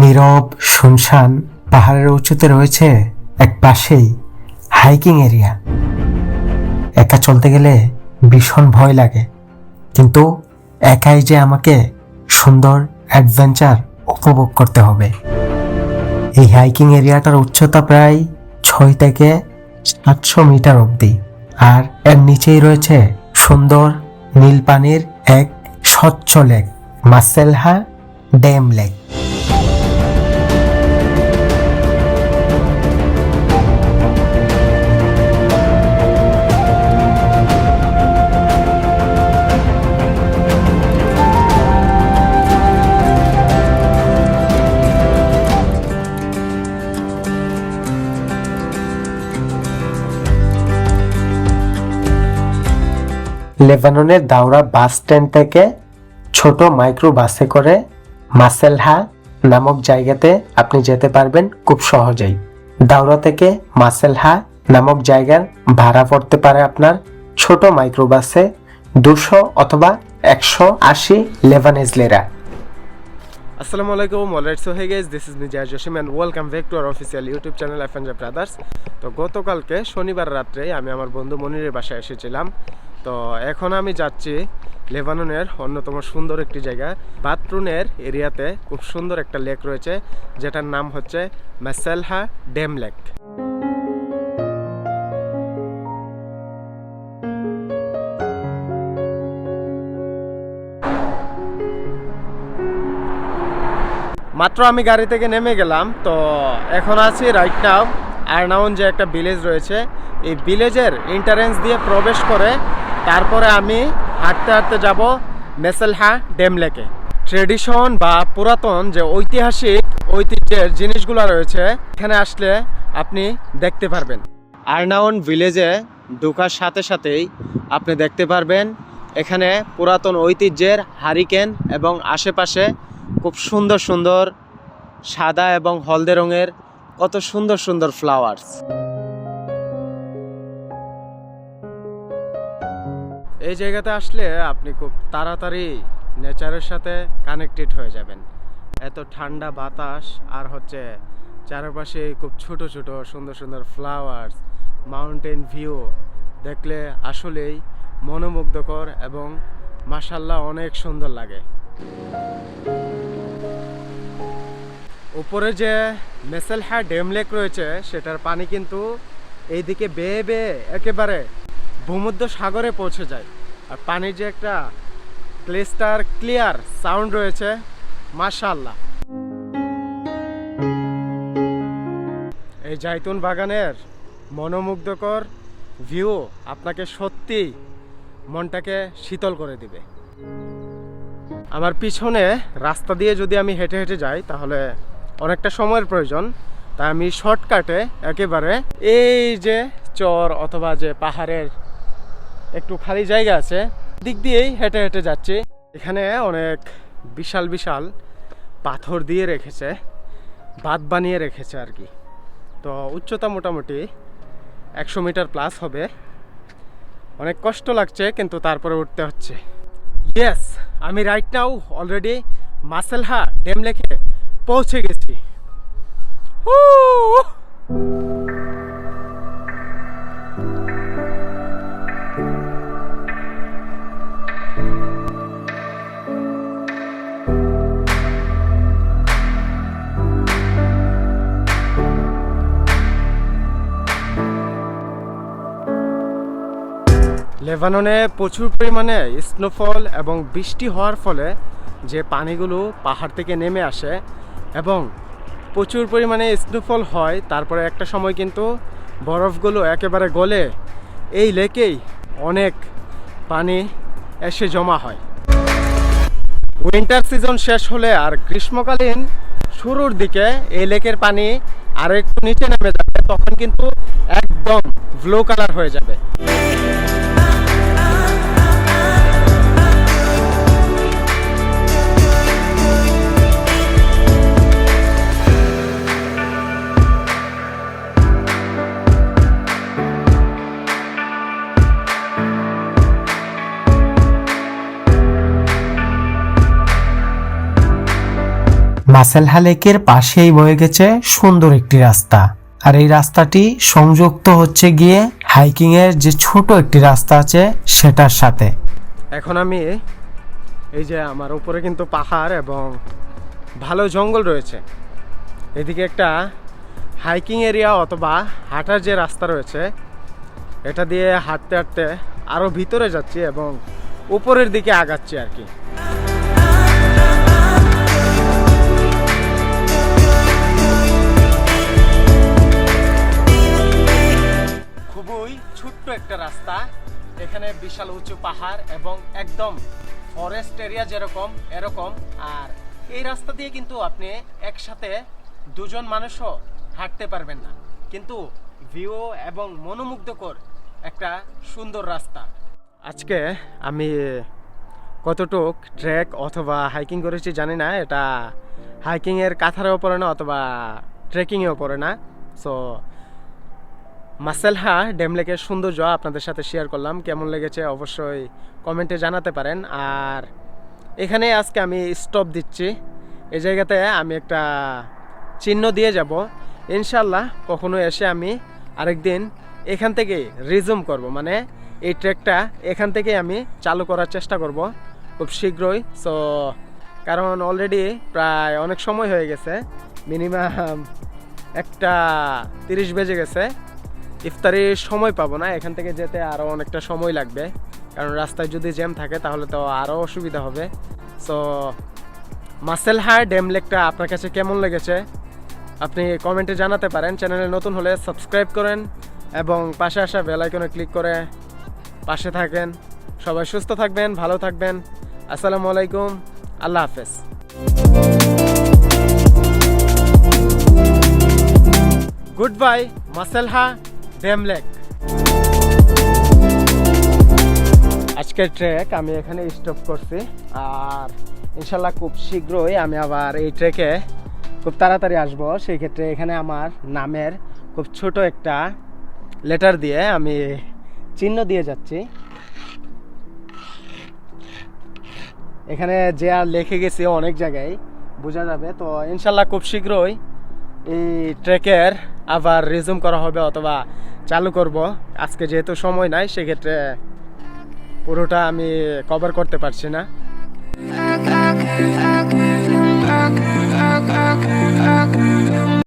নীরব শুনশান পাহাড়ের উঁচুতে রয়েছে এক পাশেই হাইকিং এরিয়া। একা চলতে গেলে ভীষণ ভয় লাগে, কিন্তু একাই যে আমাকে সুন্দর অ্যাডভেঞ্চার উপভোগ করতে হবে। এই হাইকিং এরিয়াটার উচ্চতা প্রায় 6 থেকে 700 মিটার অবধি, আর এর নিচেই রয়েছে সুন্দর নীল পানির এক স্বচ্ছ লেক, মাসেলহা ড্যাম লেক। লেবাননের দাওরা বাস স্ট্যান্ড থেকে ছোট মাইক্রো বাসে করে মাসেলহা নামক জায়গাতে আপনি যেতে পারবেন খুব সহজেই। দাওরা থেকে মাসেলহা নামক জায়গার ভাড়া পড়তে পারে আপনার ছোট মাইক্রো বাসে 200 অথবা 180 লেবানিজ লিরা। আসসালামু আলাইকুম, alright. So hey guys, this is me Jayaz Jasim and welcome back to our official YouTube channel FNJ brothers. তো গতকালকে শনিবার রাত্রে আমি আমার বন্ধু মনিরের বাসায় এসেছিলাম। তো এখন আমি যাচ্ছি লেবাননের অন্যতম সুন্দর একটি জায়গা, বাতরুনের এরিয়াতে খুব সুন্দর একটা লেক রয়েছে, যেটার নাম হচ্ছে মাসেলহা ড্যাম লেক। মাত্র আমি গাড়ি থেকে নেমে গেলাম। তো এখন আছি রাইট নাও আরনাউন যে একটা ভিলেজ রয়েছে, এই ভিলেজের এন্ট্রান্স দিয়ে প্রবেশ করে তারপরে আমি হাঁটতে হাঁটতে যাব মাসেলহা ড্যাম লেকে। ট্রেডিশন বা পুরাতন যে ঐতিহ্যের জিনিসগুলো রয়েছে এখানে আসলে আপনি দেখতে পারবেন। আরনাউন ভিলেজে ঢোকার সাথে সাথেই আপনি দেখতে পারবেন এখানে পুরাতন ঐতিহ্যের হারিকেন এবং আশেপাশে খুব সুন্দর সুন্দর সাদা এবং হলদে রঙের কত সুন্দর সুন্দর ফ্লাওয়ার্স। এই জায়গাতে আসলে আপনি খুব তাড়াতাড়ি নেচারের সাথে কানেক্টেড হয়ে যাবেন। এত ঠান্ডা বাতাস, আর হচ্ছে চারপাশে খুব ছোট ছোট সুন্দর সুন্দর ফ্লাওয়ার্স, মাউন্টেন ভিউ দেখলে আসলেই মনোমুগ্ধকর এবং মাশাআল্লাহ অনেক সুন্দর লাগে। উপরে যে মাসেলহা ড্যাম লেক রয়েছে সেটার পানি কিন্তু এইদিকে বেয়ে বেয়ে একেবারে ভূমধ্য সাগরে পৌঁছে যায়, আর পানির যে একটা ক্লিস্টার ক্লিয়ার সাউন্ড রয়েছে, মাশাআল্লাহ। এই জাইতুন বাগানের মনোমুগ্ধকর ভিউ আপনাকে সত্যি মনটাকে শীতল করে দিবে। আমার পিছনে রাস্তা দিয়ে যদি আমি হেঁটে হেঁটে যাই তাহলে অনেকটা সময়ের প্রয়োজন, তাই আমি শর্টকাটে একেবারে এই যে চর অথবা যে পাহাড়ের একটু খালি জায়গা আছে দিক দিয়েই হেঁটে হেঁটে যাচ্ছি। এখানে অনেক বিশাল বিশাল পাথর দিয়ে রেখেছে, বাঁধ বানিয়ে রেখেছে আর কি। তো উচ্চতা মোটামুটি 100 মিটার প্লাস হবে। অনেক কষ্ট লাগছে, কিন্তু তারপরে উঠতে হচ্ছে। ইয়েস, আমি রাইট নাও অলরেডি মাসেলহা ড্যাম লেকে পৌঁছে গেছি। লেবাননে প্রচুর পরিমাণে স্নোফল এবং বৃষ্টি হওয়ার ফলে যে পানিগুলো পাহাড় থেকে নেমে আসে এবং প্রচুর পরিমাণে স্নোফল হয়, তারপরে একটা সময় কিন্তু বরফগুলো একেবারে গলে এই লেকেই অনেক পানি এসে জমা হয়। উইন্টার সিজন শেষ হলে আর গ্রীষ্মকালীন শুরুর দিকে এই লেকের পানি আরও একটু নিচে নেমে যাবে, তখন কিন্তু একদম ব্লু কালার হয়ে যাবে। মাসেলহা লেকের পাশেই বয়ে গেছে সুন্দর একটি রাস্তা, আর এই রাস্তাটি সংযুক্ত হচ্ছে গিয়ে হাইকিং এর যে ছোট একটি রাস্তা আছে সেটার সাথে। এখন আমি এই যে আমার উপরে কিন্তু পাহাড় এবং ভালো জঙ্গল রয়েছে, এদিকে একটা হাইকিং এরিয়া অথবা হাঁটার যে রাস্তা রয়েছে এটা দিয়ে হাঁটতে হাঁটতে আরও ভিতরে যাচ্ছি এবং উপরের দিকে আগাচ্ছি আর কি। খুবই ছোট্ট একটা রাস্তা, এখানে বিশাল উঁচু পাহাড় এবং একদম ফরেস্ট এরিয়া যেরকম এরকম। আর এই রাস্তা দিয়ে কিন্তু আপনি একসাথে দুজন মানুষও হাঁটতে পারবেন না, কিন্তু ভিউ এবং মনোমুগ্ধকর একটা সুন্দর রাস্তা। আজকে আমি কতটুক ট্রেক অথবা হাইকিং করেছি জানি না, এটা হাইকিংয়ের কাথারেও পড়ে না অথবা ট্রেকিংয়েও পড়ে না। সো মাসেলহা ড্যাম লেকের সৌন্দর্য আপনাদের সাথে শেয়ার করলাম, কেমন লেগেছে অবশ্যই কমেন্টে জানাতে পারেন। আর এখানে আজকে আমি স্টপ দিচ্ছি, এই জায়গাতে আমি একটা চিহ্ন দিয়ে যাব, ইনশাল্লাহ কখনো এসে আমি আরেকদিন এখান থেকে রিজুম করব, মানে এই ট্রেকটা এখান থেকে আমি চালু করার চেষ্টা করব খুব শীঘ্রই। সো কারণ অলরেডি প্রায় অনেক সময় হয়ে গেছে, মিনিমাম 1:30 বেজে গেছে, ইফতারির সময় পাবো না, এখান থেকে যেতে আরও অনেকটা সময় লাগবে, কারণ রাস্তায় যদি জ্যাম থাকে তাহলে তো আরও অসুবিধা হবে। সো মাসেলহা ড্যাম লেকটা আপনার কাছে কেমন লেগেছে আপনি কমেন্টে জানাতে পারেন। চ্যানেলে নতুন হলে সাবস্ক্রাইব করেন এবং পাশে আসা বেল আইকনে ক্লিক করে পাশে থাকেন। সবাই সুস্থ থাকবেন, ভালো থাকবেন। আসসালামু আলাইকুম, আল্লাহ হাফেজ। Good bye Maselha dam lake. আজকের ট্রেক আমি এখানে স্টপ করছি, আর ইনশাল্লাহ খুব শীঘ্রই আমি আবার এই ট্রেকে খুব তাড়াতাড়ি আসবো। সেই ক্ষেত্রে এখানে আমার নামের খুব ছোট একটা লেটার দিয়ে আমি চিহ্ন দিয়ে যাচ্ছি। এখানে যে আর লিখে গেছি অনেক জায়গায় বোঝা যাবে। তো ইনশাল্লাহ খুব শীঘ্রই এই ট্রেকের আবার রিজুম করা হবে অথবা চালু করব। আজকে যেহেতু সময় নাই সেক্ষেত্রে পুরোটা আমি কভার করতে পারছি না।